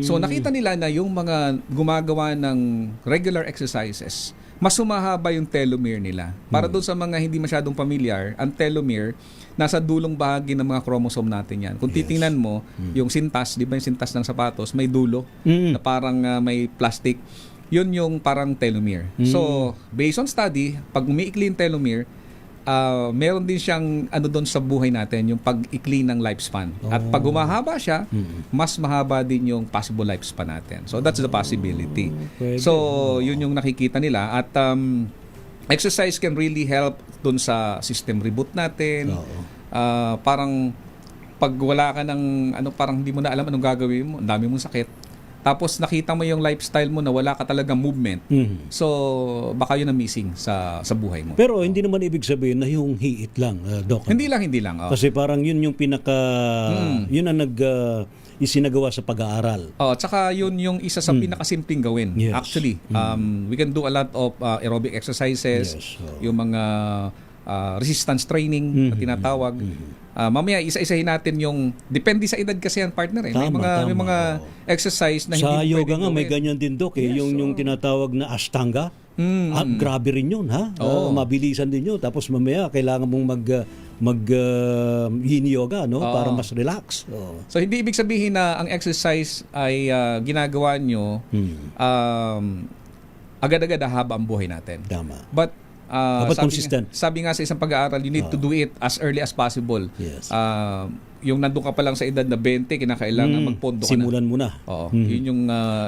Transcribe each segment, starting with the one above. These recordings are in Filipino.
So nakita nila na yung mga gumagawa ng regular exercises, mas humahaba yung telomere nila. Para doon sa mga hindi masyadong familiar, ang telomere nasa dulong bahagi ng mga chromosome natin yan. Kung titingnan mo, yung sintas, di ba yung sintas ng sapatos, may dulo na parang may plastic. Yun yung parang telomere. So, based on study, pag umiikli yung telomere, meron din siyang ano doon sa buhay natin, yung pag-ikli ng lifespan. At pag humahaba siya, mas mahaba din yung possible lifespan natin. So that's the possibility. Pwede. So yun yung nakikita nila. At exercise can really help doon sa system reboot natin. Parang pag wala ka ng ano, parang hindi mo na alam anong gagawin mo, ang dami mong sakit. Tapos nakita mo yung lifestyle mo na wala ka talagang movement. So baka yun ang missing sa buhay mo. Pero hindi naman ibig sabihin na yung hiit lang, Doc. Hindi lang. Oh. Kasi parang yun yung yun ang isinagawa sa pag-aaral. Oh, tsaka yun yung isa sa pinakasimpleng gawin. Yes. Actually, we can do a lot of aerobic exercises, Yes. yung mga resistance training na tinatawag. Mamaya isa-isahin natin yung depende sa edad kasi yan, partner eh. May mga exercise na Sa hindi yoga pwedeng nga may gawin. ganyan din, Doc, Yes, yung tinatawag na Ashtanga. Grabe rin yun, ha? Mabilisan din yun. Tapos mamaya kailangan mong yin yoga, no? Para mas relax. So hindi ibig sabihin na ang exercise ay ginagawa nyo agad-agad haba ang buhay natin. Tama. But Dapat consistent. Sabi nga sa isang pag-aaral, you need to do it as early as possible. Yes. Yung nandun ka pa lang sa edad na 20, kinakailangan magpondo ka Simulan mo na. Oo. Yun yung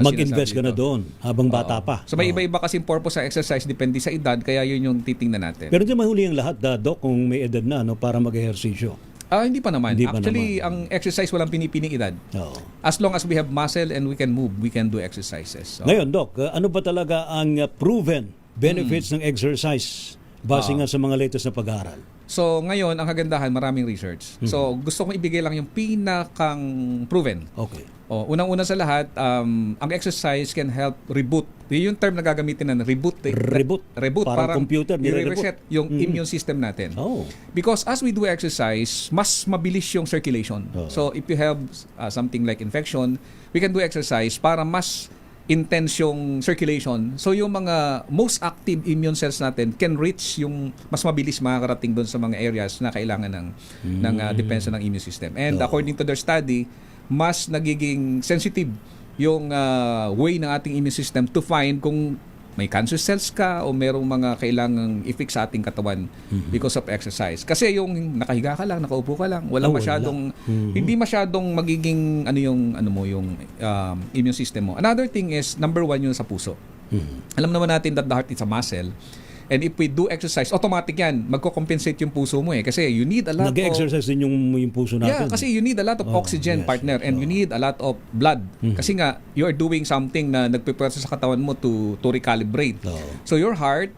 Mag-invest ka sinasabi na dito. doon habang bata pa. So may iba-iba kasing purpose sa exercise, depende sa edad, kaya yun yung titingnan natin. Pero di mahuli ang lahat, Doc, kung may edad na, no, para mag-ehersisyo. Hindi pa naman. Hindi pa Actually, naman. ang exercise walang pinipiling edad. Oo. As long as we have muscle and we can move, we can do exercises. So, Ngayon, Doc, ano ba talaga ang proven benefits ng exercise base nga sa mga latest na pag-aaral? So ngayon, ang kagandahan, maraming research. So gusto kong ibigay lang yung pinakang proven. Okay. Unang-una sa lahat, ang exercise can help reboot. Yung term na gagamitin na reboot. Reboot. Parang computer, nire-reboot. nire-reset yung immune system natin. Oh. Because as we do exercise, mas mabilis yung circulation. So if you have something like infection, we can do exercise para mas intense yung circulation. So yung mga most active immune cells natin can reach yung mas mabilis makakarating doon sa mga areas na kailangan ng depensa ng immune system. And according to their study, mas nagiging sensitive yung way ng ating immune system to find kung may cancer cells ka o merong mga kailangang i-fix sa ating katawan because of exercise. Kasi yung nakahiga ka lang, nakaupo ka lang, hindi masyadong magiging yung immune system mo. Another thing is, number one yun sa puso. Alam naman natin that the heart is a muscle. And if we do exercise, automatic yan, magko-compensate yung puso mo eh. Kasi you need a lot Nag-exercise din yung puso natin. Yeah, kasi you need a lot of oxygen, partner, and you need a lot of blood. Kasi nga, you are doing something na nagpipresa sa katawan mo to recalibrate. So your heart,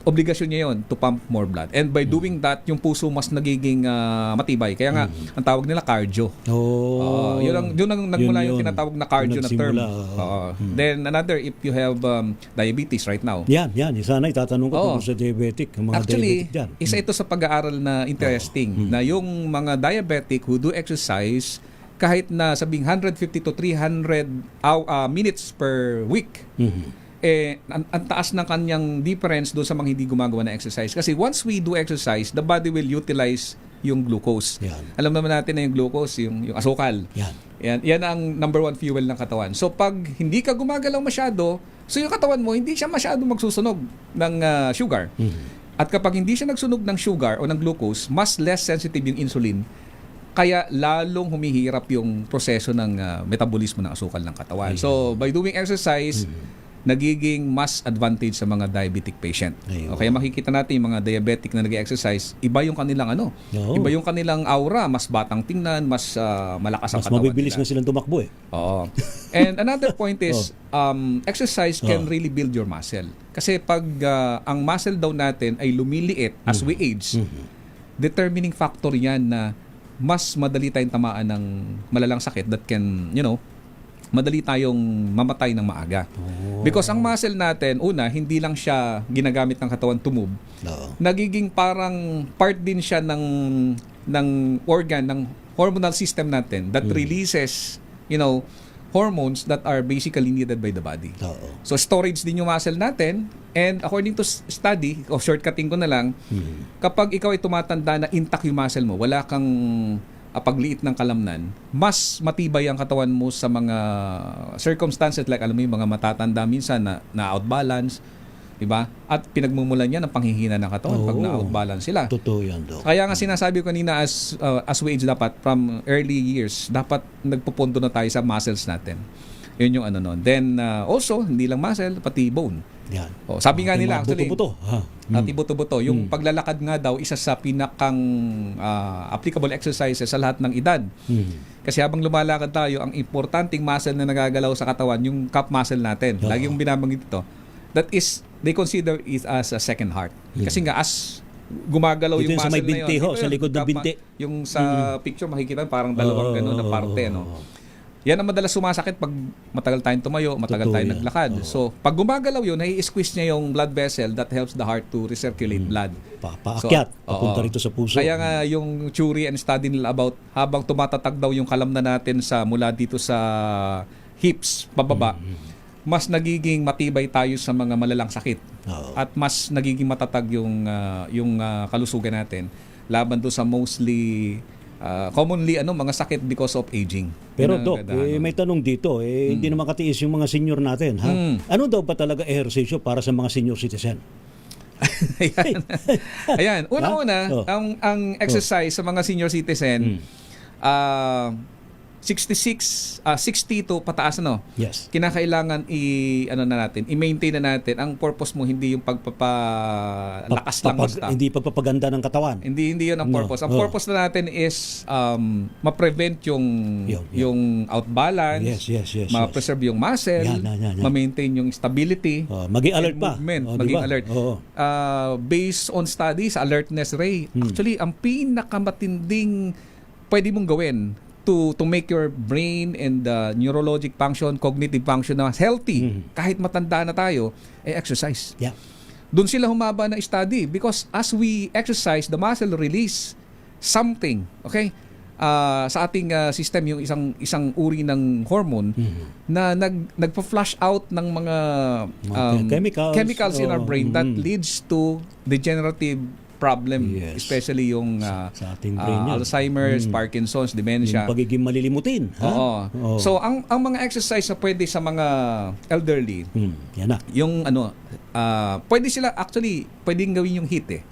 obligasyon niya yun to pump more blood. And by doing that, yung puso mas nagiging matibay. Kaya nga, ang tawag nila cardio. Yun ang nagmula yung tinatawag na cardio na term. Then another, if you have diabetes right now. Yan. Sana itatanong ko tungkol sa diabetic. Mga Actually, diabetic dyan. isa ito sa pag-aaral na interesting na yung mga diabetic who do exercise, kahit na sabing 150 to 300 minutes per week, ang taas ng kanyang difference doon sa mga hindi gumagawa ng exercise. Kasi once we do exercise, the body will utilize yung glucose. Yan. Alam naman natin na yung glucose, yung asukal. Yan ang number one fuel ng katawan. So pag hindi ka gumagalaw masyado, so yung katawan mo, hindi siya masyado magsusunog ng sugar. At kapag hindi siya nagsunog ng sugar o ng glucose, mas less sensitive yung insulin. Kaya lalong humihirap yung proseso ng metabolismo ng asukal ng katawan. So by doing exercise, nagiging mas advantage sa mga diabetic patient. Kaya makikita natin yung mga diabetic na nag-exercise, iba yung kanilang iba yung kanilang aura, mas batang tingnan, mas malakas ang katawan nila. Mas mabibilis na silang tumakbo eh. Oo. And another point is, exercise can really build your muscle. Kasi pag ang muscle daw natin ay lumiliit as we age, determining factor yan na mas madali tayong tamaan ng malalang sakit that can, madali tayong mamatay ng maaga. Because ang muscle natin, una, hindi lang siya ginagamit ng katawan to move. Nagiging parang part din siya ng organ, ng hormonal system natin that releases, hormones that are basically needed by the body. Oo. So storage din yung muscle natin, and according to study, o shortcutting ko na lang, kapag ikaw ay tumatanda na intact yung muscle mo, wala kang pagliit ng kalamnan, mas matibay ang katawan mo sa mga circumstances like alam mo yung mga matatanda minsan na outbalance, diba? At pinagmumulan niya ng panghihina ng katawan pag Oo. na-outbalance sila. Totoo yan, Doc. Kaya nga sinasabi ko kanina as we age dapat from early years dapat nagpupunto na tayo sa muscles natin. Yun yung ano nun. Then also hindi lang muscle pati bone. Yan. Sabi nga Yung nila mga actually buto-buto, ha? buto-buto. Yung paglalakad nga daw isa sa pinakang applicable exercises sa lahat ng edad. Kasi habang lumalakad tayo, ang importanteng muscle na nagagalaw sa katawan yung calf muscle natin. Oo. Lagi yung binabanggit ito. That is, they consider it as a second heart. Kasi nga as gumagalaw Ito yung yung sa muscle may binti, na yun. ho, sa likod ng binti. Yung sa picture makikita parang dalawang gano'n na parte. No? Yan ang madalas sumasakit pag matagal tayong tumayo, matagal Totoo tayong yan. naglakad. So, pag gumagalaw yun, nai-squeeze niya yung blood vessel that helps the heart to recirculate blood. Paakyat, papunta oo. rito sa puso. Kaya nga yung theory and study nila about habang tumatatag daw yung kalamnan natin sa mula dito sa hips pababa, mas nagiging matibay tayo sa mga malalang sakit. Oo. At mas nagiging matatag yung kalusugan natin laban do sa mostly commonly mga sakit because of aging. Pero Yun ang Doc, ganda, may tanong dito, hindi naman katiis yung mga senior natin, ha? Ano daw ba talaga ehersisyo para sa mga senior citizen? Ayan. Ayan. Una-una, Oh. ang exercise sa mga senior citizen, 60 to pataas Yes. kinakailangan i-maintain na natin. Ang purpose mo hindi yung pagpapalakas lang basta. Hindi pagpapaganda ng katawan. Hindi yun ang No. purpose. Ang Oh. purpose na natin is ma-prevent yung yung outbalance, Yes. ma-preserve yung muscle, Yan. ma-maintain yung stability, Maging alert and pa. movement, Oh, maging diba? alert. Oo. Based on studies, alertness ray, actually, ang pinakamatinding pwede mong gawin to make your brain and neurologic function, cognitive function na healthy, kahit matanda na tayo, exercise. Yeah. Doon sila humaba ng study because as we exercise, the muscle release something, okay? Sa ating system, yung isang uri ng hormone na nagpa-flush out ng mga chemicals in our brain that leads to degenerative problem, Yes. especially yung Sa ating brain yan. Alzheimer's, Parkinson's, dementia. Yung pagiging malilimutin. Ha? Oo. So ang mga exercise na pwede sa mga elderly, Yan na. yung pwede sila actually pwedeng gawin yung HIIT.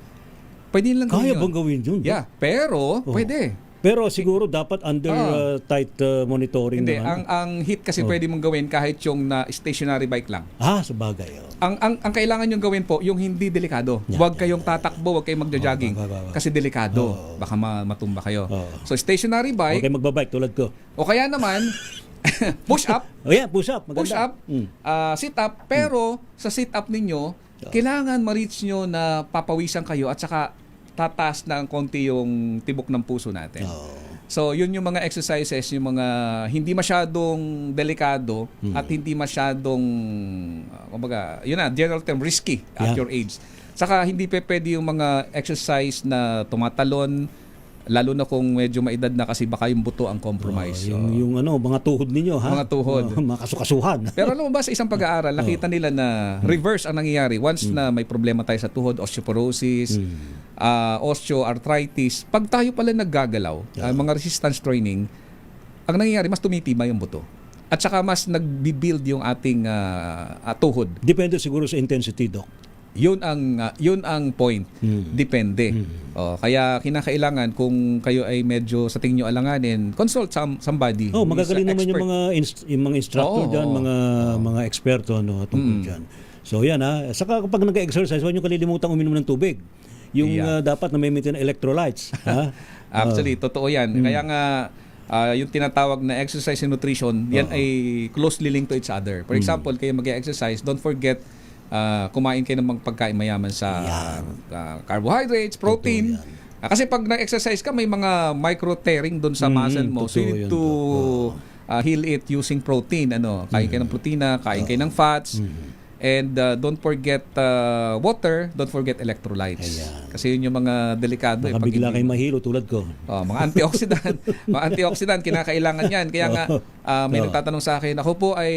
Pwede lang Kaya gawin yun. bang gawin yun? Yeah, pero pwede. Pero siguro dapat under tight monitoring Hindi, naman. ang HIIT kasi pwede mong gawin kahit yung na stationary bike lang. Sa bagay. Ang kailangan yung gawin po, yung hindi delikado. Huwag kayong tatakbo, huwag kayong magja-jogging kasi delikado. Baka matumba kayo. So stationary Okay, bike magbabike tulad ko. o kaya naman push up, Push up. Maganda. push up, sit up, pero sa sit up ninyo, kailangan ma-reach nyo na papawisan kayo at saka tataas na ang konti yung tibok ng puso natin. So, yun yung mga exercises, yung mga hindi masyadong delikado at hindi masyadong, general term, risky at your age. Saka hindi pwede yung mga exercise na tumatalon, lalo na kung medyo maedad na kasi baka yung buto ang compromise. Yung mga tuhod ninyo, ha? Mga tuhod. Mga kasukasuhan. Pero alam mo ba, sa isang pag-aaral, nakita nila na reverse ang nangyayari. Once na may problema tayo sa tuhod, osteoporosis, osteoarthritis, pag tayo pala naggagalaw, mga resistance training, ang nangyayari, mas tumitibay yung buto. At saka mas nagbi-build yung ating tuhod. Depende siguro sa intensity, Doc. Yun ang point. Depende. Kaya kinakailangan kung kayo ay medyo sa tingin nyo alanganin, consult somebody. Magagaling naman yung mga instructor diyan, mga eksperto tungkol diyan. So yan saka kapag nag-exercise, huwag niyo kalilimutan uminom ng tubig. Yung dapat na may maintain electrolytes, ha? Actually, totoo 'yan. Kaya nga yung tinatawag na exercise and nutrition, yan ay closely linked to each other. For example, kayo mag-exercise, don't forget kumain kayo ng mga pagkain mayaman sa carbohydrates, protein. Kasi pag nag-exercise ka, may mga micro-tearing doon sa muscle mo. So you need to heal it using protein. Kain kayo ng protina, kain kayo ng fats. And don't forget water, don't forget electrolytes. Ayan. Kasi yun yung mga delikado. Baka bigla kayong mahilo tulad ko. Mga antioxidant. Mga antioxidant, kinakailangan yan. Kaya nga, may nagtatanong sa akin, ako po ay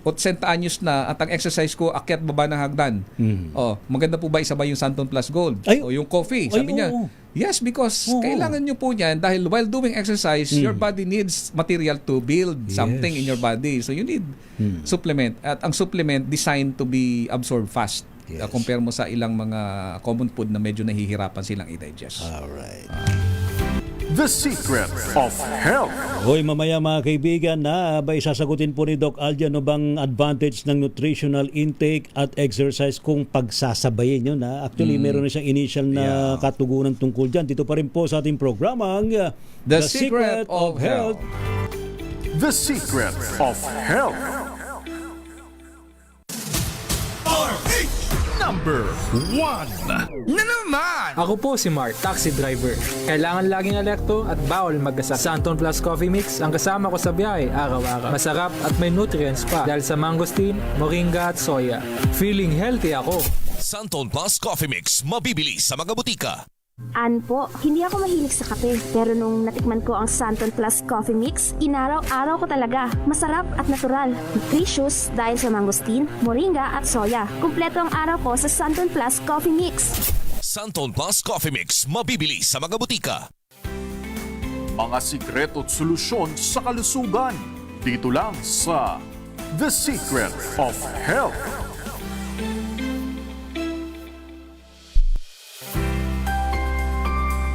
80 anyos na at ang exercise ko, akyat baba ng hagdan. Maganda po ba isabay yung Santon Plus Gold? Ay, o yung coffee? Sabi niya, oo. yes, because Oo. kailangan nyo po yan dahil while doing exercise, your body needs material to build something in your body. So you need supplement. At ang supplement designed to be absorbed fast. Yes. Compare mo sa ilang mga common food na medyo nahihirapan silang i-digest. Alright. The Secret of Health. Hoy, mamaya mga kaibigan, na abay sasagutin po ni Doc Alja ano bang advantage ng nutritional intake at exercise kung pagsasabayin yun. Actually, meron na siyang initial na katugunan tungkol dyan. Dito pa rin po sa ating programang The Secret of Health. The Secret of Health. Number 1. Na naman! Ako po si Mark, taxi driver. Kailangan laging alekto at bawal magkasal. Santon Plus Coffee Mix ang kasama ko sa biyahe araw-araw. Masarap at may nutrients pa dahil sa mangosteen, moringa at soya. Feeling healthy ako. Santon Plus Coffee Mix, mabibili sa mga butika. Po, hindi ako mahilig sa kape. Pero nung natikman ko ang Santon Plus Coffee Mix, inaraw-araw ko talaga. Masarap at natural. Nutritious dahil sa mangosteen, moringa at soya. Kumpleto ang araw ko sa Santon Plus Coffee Mix. Santon Plus Coffee Mix, mabibili sa mga butika. Mga sikreto at solusyon sa kalusugan. Dito lang sa The Secret of Health.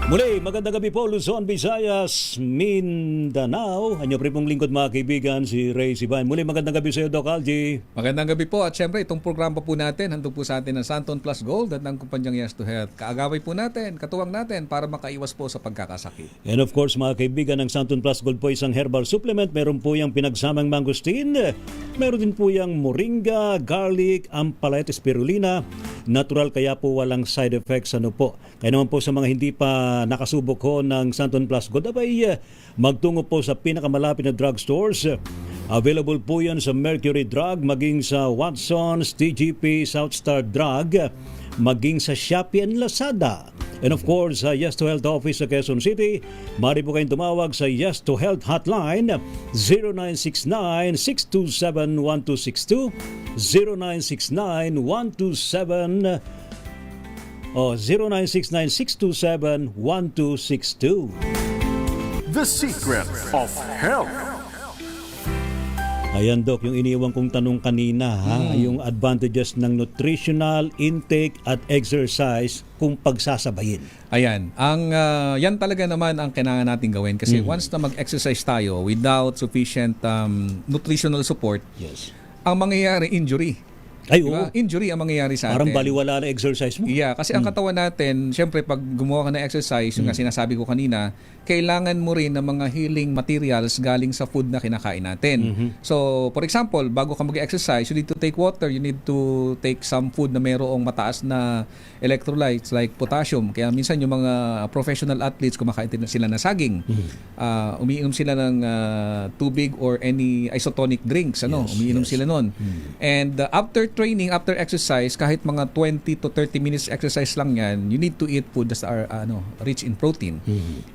Muli, magandang gabi po, Luzon, Visayas, Mindanao. Anyo pre pong lingkod mga kaibigan, si Ray Siban. Muli, magandang gabi sa iyo, Doc Algie. Magandang gabi po at syempre itong programa po natin handog po sa atin ng Santon Plus Gold at ng kumpanyang Yes to Health. Kaagaway po natin, katuwang natin para makaiwas po sa pagkakasakit. And of course, mga kaibigan, ng Santon Plus Gold po isang herbal supplement. Meron po yung pinagsamang mangosteen. Meron din po yung moringa, garlic, ampalaya, spirulina. Natural, kaya po walang side effects. Ano po. Kaya naman po sa mga hindi pa nakasubok ko ng Santon Plus Gold, abay magtungo po sa pinakamalapit na drugstores. Available po yan sa Mercury Drug, maging sa Watson's, TGP, Southstar Drug, maging sa Shopee and Lazada. And of course, sa Yes to Health office sa Quezon City, maaari po kayong tumawag sa Yes to Health hotline 0969-627-1262, 0969-127 0969-627-1262. The Secret of Health. Ayan, Doc, yung iniwan kong tanong kanina, yung advantages ng nutritional intake at exercise kung pagsasabayin. Ayan, yan talaga naman ang kailangan natin gawin kasi once na mag-exercise tayo without sufficient nutritional support, Yes. ang mangyayari injury. Ay, Diba? oo. Injury ang mangyayari sa Parang atin. baliwala na exercise mo. Yeah, kasi ang katawan natin, syempre pag gumawa ka ng exercise, yung nga sinasabi ko kanina, kailangan mo rin ng mga healing materials galing sa food na kinakain natin. So, for example, bago ka mag-exercise, you need to take water, you need to take some food na mayroong mataas na electrolytes like potassium. Kaya minsan yung mga professional athletes, kumakain din sila ng saging. Umiinom sila ng tubig or any isotonic drinks. Umiinom sila nun. And after training, after exercise, kahit mga 20 to 30 minutes exercise lang yan, you need to eat food that are rich in protein.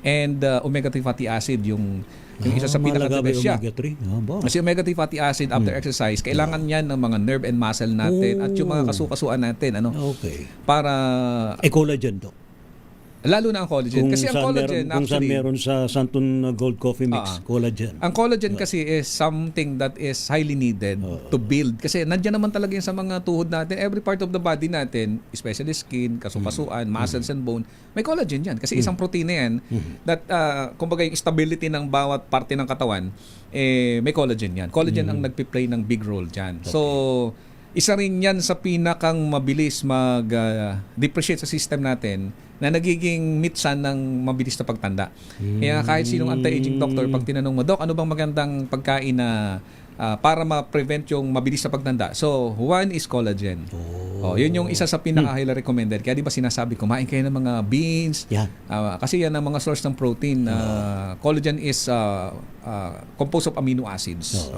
And omega-3 fatty acid, yung isa sa Mahalaga ba yung pinaka-best siya. omega-3? Kasi omega-3 fatty acid after exercise, kailangan yan ng mga nerve and muscle natin at yung mga kasukasuan natin. Okay. Para Collagen, Doc. lalo na ang collagen. Kasi ang collagen kung saan actually, meron sa Santon Gold Coffee Mix, collagen. ang collagen kasi is something that is highly needed to build. Kasi nandiyan naman talaga yan sa mga tuhod natin. Every part of the body natin, especially skin, kasukasuan, muscles and bone, may collagen yan. Kasi isang protein na yan that, kumbaga yung stability ng bawat parte ng katawan, may collagen yan. Collagen ang nagpi-play ng big role dyan. So, isa rin yan sa pinakang mabilis mag-depreciate sa system natin na nagiging mitsan ng mabilis na pagtanda. Kaya kahit sinong anti-aging doctor, pag tinanong mo, Doc, ano bang magandang pagkain na para ma-prevent yung mabilis na pagtanda? So, one is collagen. Yun yung isa sa pinaka-highly recommended. Kaya di ba sinasabi, kumain kayo ng mga beans? Yan. Kasi yan ang mga source ng protein. Collagen is composed of amino acids.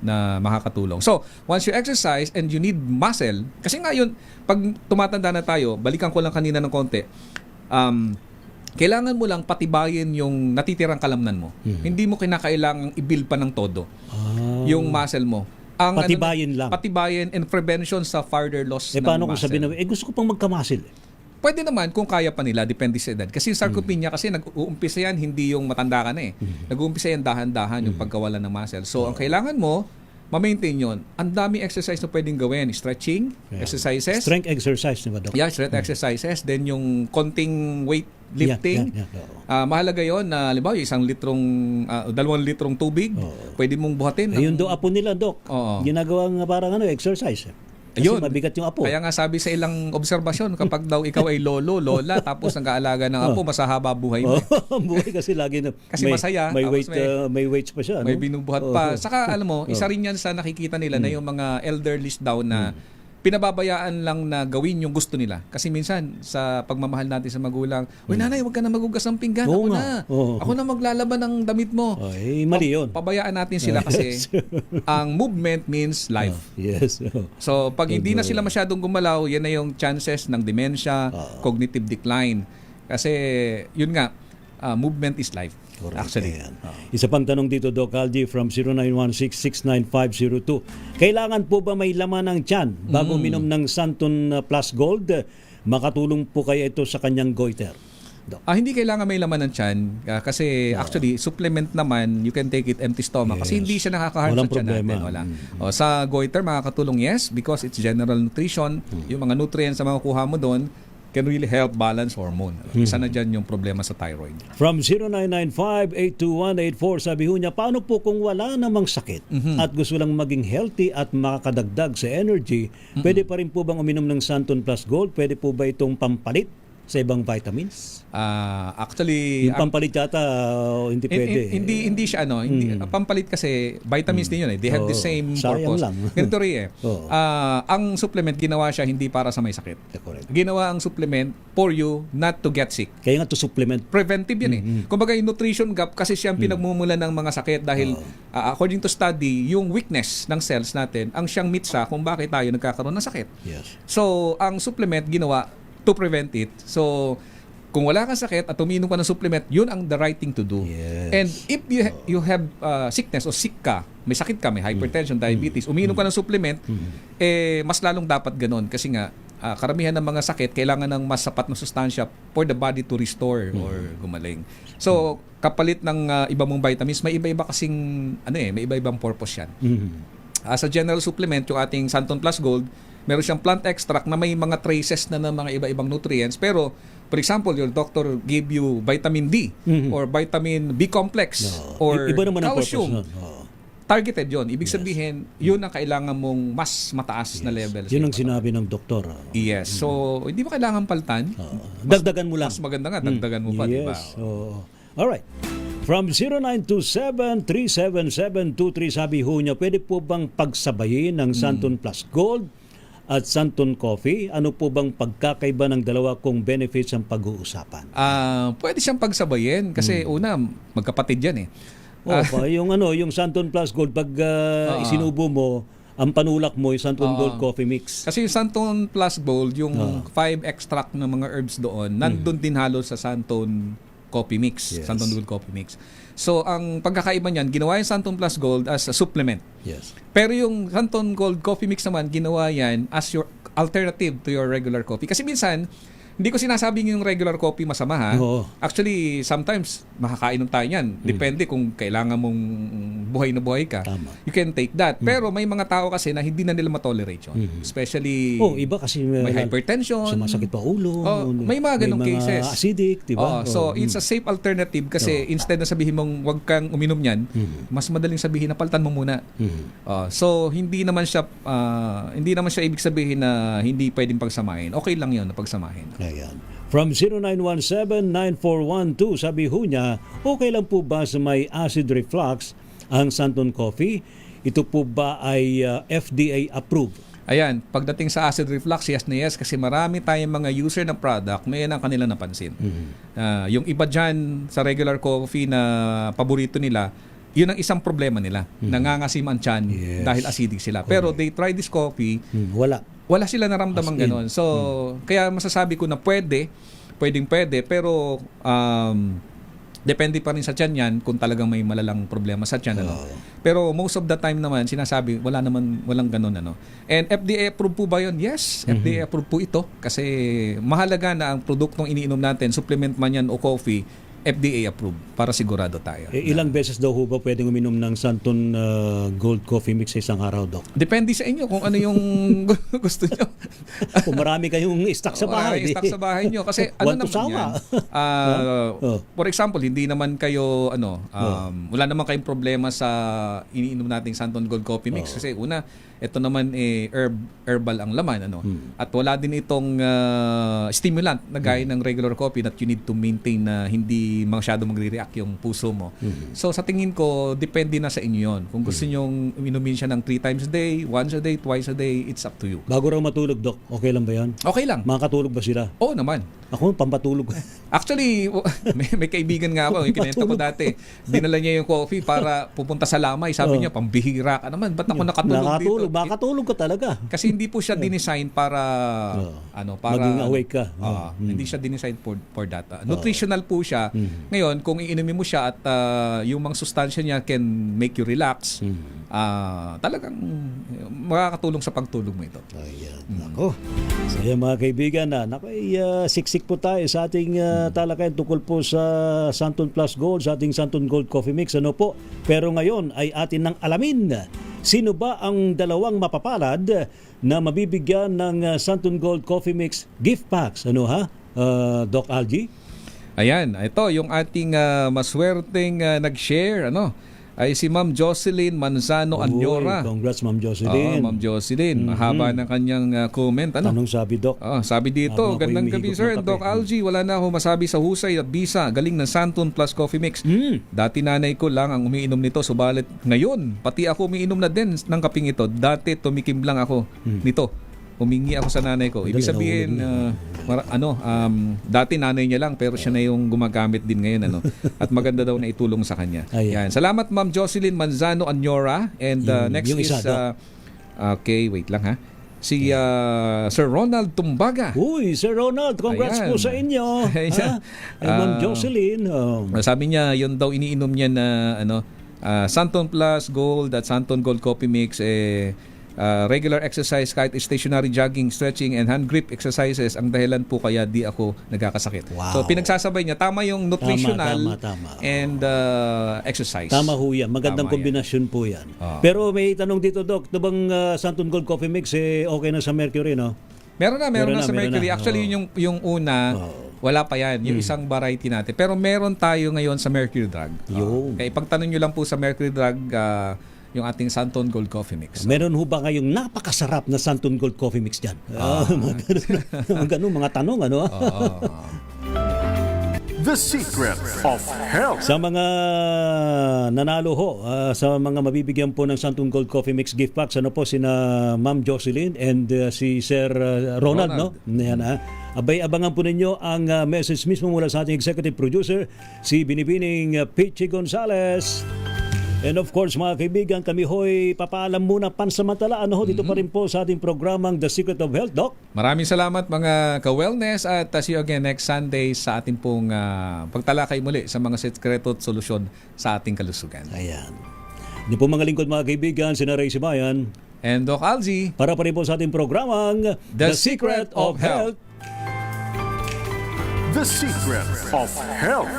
na makakatulong. So, once you exercise and you need muscle, kasi nga yun, pag tumatanda na tayo, balikan ko lang kanina ng konti, kailangan mo lang patibayin yung natitirang kalamnan mo. Hindi mo kinakailangang i-build pa ng todo yung muscle mo. Ang Patibayin lang. Patibayin and prevention sa further loss ng Paano kung muscle. sabihin na, gusto ko pang magkamasil. Pwede naman kung kaya pa nila, depende sa edad. Kasi yung sarcopenia, kasi nag-uumpisa yan, hindi yung matanda ka na eh. Nag-uumpisa yan dahan-dahan yung pagkawala ng muscle. So, ang kailangan mo, ma-maintain yun. Ang dami exercise na pwedeng gawin. Stretching, exercises. Strength exercise, di ba, Doc? Yeah, strength exercises. Then yung konting weight lifting. Yeah. Mahalaga yun na, halimbawa, 2 litrong tubig, pwede mong buhatin. Yung do apo nila, Doc, Oo. ginagawang parang exercise. Kasi Ayun. mabigat yung apo. Kaya nga sabi sa ilang obserbasyon, kapag daw ikaw ay lolo, lola, tapos nag-aalaga ng apo, masahaba buhay mo. Buhay kasi lagi na Kasi masaya, may tapos weight may weights pa siya, May no? binubuhat pa. Saka alam mo, isa rin yan sa nakikita nila na yung mga elderlies daw na pinababayaan lang na gawin yung gusto nila. Kasi minsan, sa pagmamahal natin sa magulang, uy nanay, huwag ka na magugas ng pinggan. Oo Ako nga. na. Oo. Ako na maglalaban ng damit mo. Mali yun. Pabayaan natin sila kasi ang movement means life. Yes. So, pag hindi na sila masyadong gumalaw, yan na yung chances ng dementia, cognitive decline. Kasi, yun nga, movement is life. Correct. Actually. Ayan. Isa pang tanong dito, Doc Aldi, from 0916-69502. Kailangan po ba may laman ng tiyan bago minom ng Santon Plus Gold? Makatulong po kaya ito sa kanyang goiter? Doc. Hindi kailangan may laman ng tiyan kasi actually supplement naman you can take it empty stomach kasi hindi siya nakaka-harm Walang sa tiyan problema. natin. Wala. Sa goiter makakatulong yes because it's general nutrition. Yung mga nutrients na makukuha mo doon can really help balance hormone. Isa na dyan yung problema sa thyroid. From 0995-821-84, sabi ho niya, paano po kung wala namang sakit at gusto lang maging healthy at makakadagdag sa energy, pwede pa rin po bang uminom ng Santon Plus Gold? Pwede po ba itong pampalit sa ibang vitamins? Actually, Yung pampalit yata, hindi pwede. hindi siya hindi pampalit kasi vitamins din yun eh. They have the same sayang purpose. lang. Ganito rin eh. Oo. Ang supplement ginawa siya hindi para sa may sakit. Correct. Ginawa ang supplement for you not to get sick. Kaya nga to supplement. Preventive yan eh. Kumbaga yung nutrition gap kasi siya ang pinagmumulan ng mga sakit dahil according to study, yung weakness ng cells natin ang siyang mitsa kung bakit tayo nagkakaroon ng sakit. Yes. So, ang supplement ginawa to prevent it. So, kung wala kang sakit at uminom ka ng supplement, yun ang the right thing to do. Yes. And if you have sickness o sick ka, may sakit ka, may hypertension, diabetes, uminom ka ng supplement, mas lalong dapat ganon. Kasi nga, karamihan ng mga sakit, kailangan ng mas sapat na sustansya for the body to restore or gumaling. So, kapalit ng iba mong vitamins, may iba-iba kasing, may iba-ibang purpose yan. Sa general supplement, yung ating Santon Plus Gold, meron siyang plant extract na may mga traces na ng mga iba-ibang nutrients. Pero, for example, your doctor gave you vitamin D or vitamin B complex or Iba naman ang calcium. purpose nun. Targeted yon. Ibig sabihin, yun ang kailangan mong mas mataas na level. Yun ang sinabi ng doktor. Yes. So, hindi mo kailangan paltan. Dagdagan mo lang. Mas maganda nga, dagdagan mo pa, di ba? Yes. Alright. From 0927-377-223, sabi ho niya, pwede po bang pagsabayin ng Santon Plus Gold at Santon Coffee? Ano po bang pagkakaiba ng dalawa kung benefits ang pag-uusapan? Pwede siyang pagsabayin kasi una, magkapatid yan eh. Yung Santon Plus Gold, pag isinubo mo, ang panulak mo yung Santon Gold Coffee Mix. Kasi yung Santon Plus Gold, yung 5 extract ng mga herbs doon, nandun din halos sa Santon Coffee Mix, Yes. Santon Gold Coffee Mix. So, ang pagkakaiba niyan, ginawa yung Santon Plus Gold as a supplement. Yes. Pero yung Santon Gold Coffee Mix naman, ginawa yan as your alternative to your regular coffee. Kasi minsan, hindi ko sinasabing yung regular coffee masama ha. Oo. Actually, sometimes makakainom tayo niyan. Depende kung kailangan mong buhay na buhay ka. Tama. You can take that. Pero may mga tao kasi na hindi na nila matolerate yun. Especially Iba kasi may hypertension. sumasakit pa ulo. May mga ganong cases. Acidic, di ba? So, it's a safe alternative kasi instead na sabihin mong wag kang uminom niyan, mas madaling sabihin na palitan mo muna. So, hindi naman siya ibig sabihin na hindi pwedeng pagsamahin. Okay lang 'yon na pagsamahin. Ayan. From 0917-9412, sabi ho niya, okay lang po ba sa may acid reflux ang Santon Coffee? Ito po ba ay FDA approved? Ayan, pagdating sa acid reflux, yes na yes kasi marami tayong mga user ng product na yan ang kanila napansin. Yung iba dyan sa regular coffee na paborito nila, yun ang isang problema nila. Nangangasim ang tiyan Yes. dahil acidic sila. Pero they try this coffee, wala sila naramdamang As in. ganon. So, kaya masasabi ko na pwede, pero depende pa rin sa tiyan yan kung talagang may malalang problema sa tiyan. Ano. Pero most of the time naman, sinasabi, walang ganon. Ano. And FDA approved po ba yun? Yes, FDA approved po ito. Kasi mahalaga na ang produktong iniinom natin, supplement man yan o coffee, FDA approved para sigurado tayo. Ilang beses daw ho ba pwedeng uminom ng Santon Gold Coffee Mix sa isang araw, Doc? Depende sa inyo kung ano yung gusto nyo. Kung marami kayong stock sa bahay. Stock sa bahay nyo. Kasi ano Want to naman yan? For example, hindi naman kayo, wala naman kayong problema sa iniinom nating Santon Gold Coffee Mix. Kasi una, ito naman herbal ang laman. At wala din itong stimulant na gaya ng regular coffee that you need to maintain na hindi masyado magre-react yung puso mo. So sa tingin ko, depende na sa inyo yun. Kung gusto nyong inumin siya ng 3 times a day, once a day, twice a day, it's up to you. Bago raw matulog, Doc, okay lang ba yan? Okay lang. Makakatulog ba sila? Oo naman. Ako, pampatulog. Actually, may kaibigan nga ako, yung kinento ko dati. Dinala niya yung coffee para pupunta sa lamay. Sabi niya, pambihira ka naman. Ba't ako nakatulog dito? Makakatulog ka talaga. Kasi hindi po siya dinesign para para maging awake ka. Hindi siya dinesign for that. Nutritional po siya. Ngayon, kung iinumin mo siya at yung mga sustansya niya can make you relax, talagang makakatulong sa pagtulog mo ito. Ayan. Nako. So yan mga kaibigan, siksik po tayo sa ating talakayan tungkol po sa Santon Plus Gold, sa ating Santon Gold Coffee Mix. Ano po? Pero ngayon ay atin nang alamin, sino ba ang dalawang mapapalad na mabibigyan ng Santon Gold Coffee Mix gift packs? Ano ha? Doc Algie? Ayan, ito yung ating maswerteng nag-share, ay si Ma'am Jocelyn Manzano Anyora. Congrats, Ma'am Jocelyn. Ma'am Jocelyn, mahaba ng kanyang comment. Anong sabi, Doc? Sabi dito, gandang gabi sir, Doc Algie, wala na ako masabi sa husay at bisa. Galing ng Santon Plus Coffee Mix. Dati nanay ko lang ang umiinom nito, subalit ngayon, pati ako umiinom na din ng kaping ito. Dati tumikim lang ako nito. Humingi ako sa nanay ko. Ibig sabihin, dati nanay niya lang pero siya na yung gumagamit din ngayon. At maganda daw na itulong sa kanya. Yan. Salamat Ma'am Jocelyn Manzano Anyora. And next yung is, okay, wait lang ha. Si Sir Ronald Tumbaga. Uy, Sir Ronald, congrats po sa inyo. Ma'am Jocelyn. Sabi niya, yun daw iniinom niya na Santon Plus Gold at Santon Gold Coffee Mix, regular exercise kahit stationary jogging, stretching and hand grip exercises ang dahilan po kaya di ako nagkakasakit. Wow. So pinagsasabay niya, tama yung nutritional tama. and exercise. Tama ho yan. Magandang kombinasyon po yan. Pero may tanong dito, Doc. Ito bang Santon Gold Coffee Mix okay na sa Mercury, no? Meron na sa Mercury. Actually, yung una, wala pa yan. Yung isang variety natin. Pero meron tayo ngayon sa Mercury Drug. Kaya ipagtanong nyo lang po sa Mercury Drug yung ating Santon Gold Coffee Mix. Meron ho ba ngayong napakasarap na Santon Gold Coffee Mix dyan? Mga tanong, The Secret of Health. Sa mga nanalo ho, sa mga mabibigyan po ng Santon Gold Coffee Mix gift packs, sina Ma'am Jocelyn and si Sir Ronald, no? Yan, abay-abangan po ninyo ang message mismo mula sa ating executive producer, si Binibining Pichi Gonzales. And of course, mga kaibigan, kami ho'y papaalam muna pansamantala. Dito pa rin po sa ating programang The Secret of Health, Doc. Maraming salamat mga ka-wellness at see you again next Sunday sa ating pong pagtalakay muli sa mga sekreto at solusyon sa ating kalusugan. Ayan. Hindi po mga lingkod, mga kaibigan, sina Ray Sibayan and Doc Algie. Para pa rin po sa ating programang The Secret of Health. The Secret of Health.